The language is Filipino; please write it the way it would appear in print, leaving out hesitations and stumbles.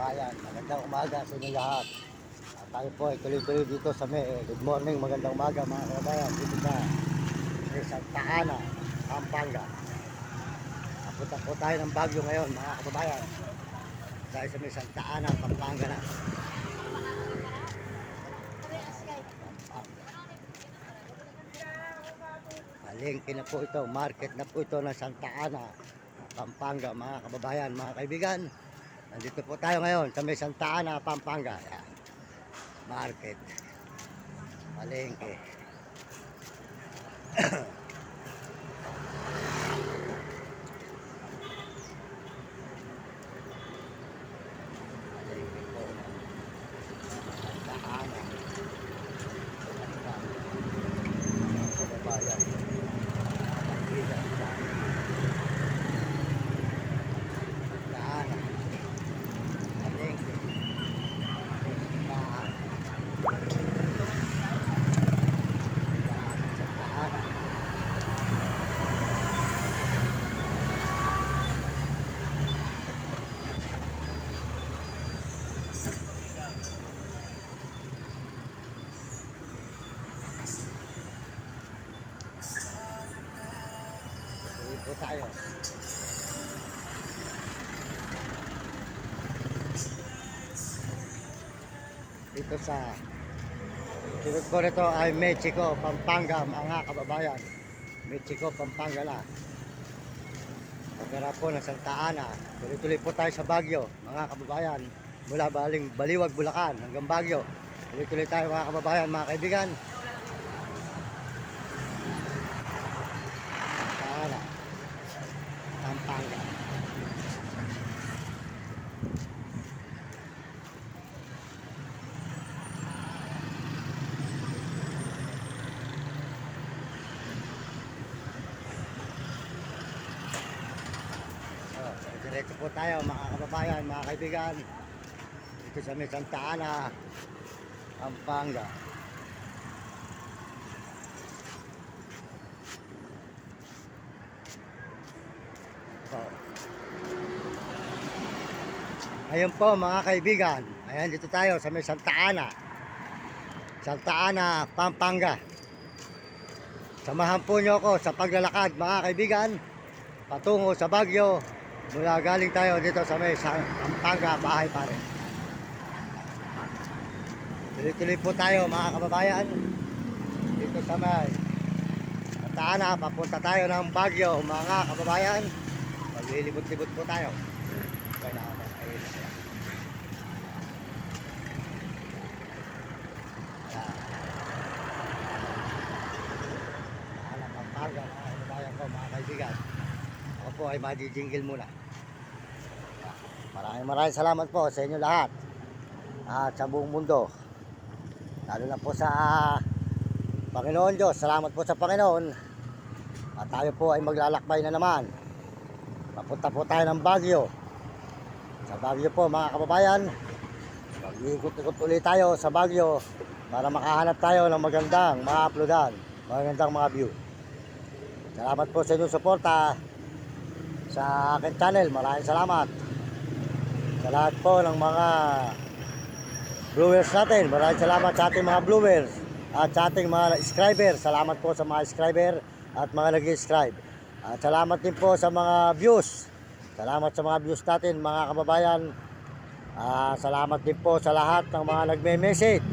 kababayan, magandang umaga sa inyo lahat. At tayo po ay tuloy-tuloy dito sa may good morning, magandang umaga mga kababayan dito sa Santa Ana, Pampanga. Napunta po tayo ng Baguio ngayon mga kababayan. Dahil sa may Santa Ana, Pampanga na. Palengke na po ito, market na po ito ng Santa Ana, Pampanga mga kababayan, mga kaibigan. Nandito po tayo ngayon sa may Santa Ana, Pampanga. Ayan. Market. Palengke. Palengke po ng Santa Ana. Mga kababayan. Kaibigan sa Santa Ana. Palengke. Simbahan. Santa Ana. Tuloy po tayo. Dito sa sunod ko rito ay Mexico, Pampanga mga kababayan. Mexico, Pampanga na. Pagkara po ng Santa Ana. Tuloy-tuloy po tayo sa Baguio mga kababayan. Mula Baliwag, Bulacan hanggang Baguio. Tuloy-tuloy tayo mga kababayan, mga kaibigan. Santa Ana, Pampanga. Diretso po tayo mga kababayan, mga kaibigan. Dito sa may Santa Ana, Pampanga. So, ayun po mga kaibigan. Ayan, dito tayo sa may Santa Ana. Santa Ana, Pampanga. Samahan po nyo ako sa paglalakad mga kaibigan. Patungo sa Baguio. Mula galing tayo dito sa may Pampanga, bahay pa rin. Tuloy-tuloy po tayo mga kababayan. Dito sa may Santa Ana, papunta tayo ng Baguio mga kababayan. Maglilibot-libot po tayo. Kaya na ako, ayun na. Ana, Pampanga mga kababayan ko, mga kaibigan. Ako po ay majijingle muna. Maraming salamat po sa inyo lahat at sa buong mundo, lalo na po sa Panginoon Diyos. Salamat po sa Panginoon. At tayo po ay maglalakbay na naman. Papunta po tayo ng Baguio. Sa Baguio po mga kababayan, mag-iikot-ikot ulit tayo sa Baguio para makahanap tayo ng magandang mga uploadan, magandang mga view. Salamat po sa inyong suporta sa akin channel. Maraming salamat sa lahat po ng mga viewers natin. Maraming salamat sa ating mga viewers at sa ating mga subscriber. Salamat po sa mga subscriber at mga nag-subscribe. At salamat din po sa mga views. Salamat sa mga views natin mga kababayan. Salamat din po sa lahat ng mga nagme-message.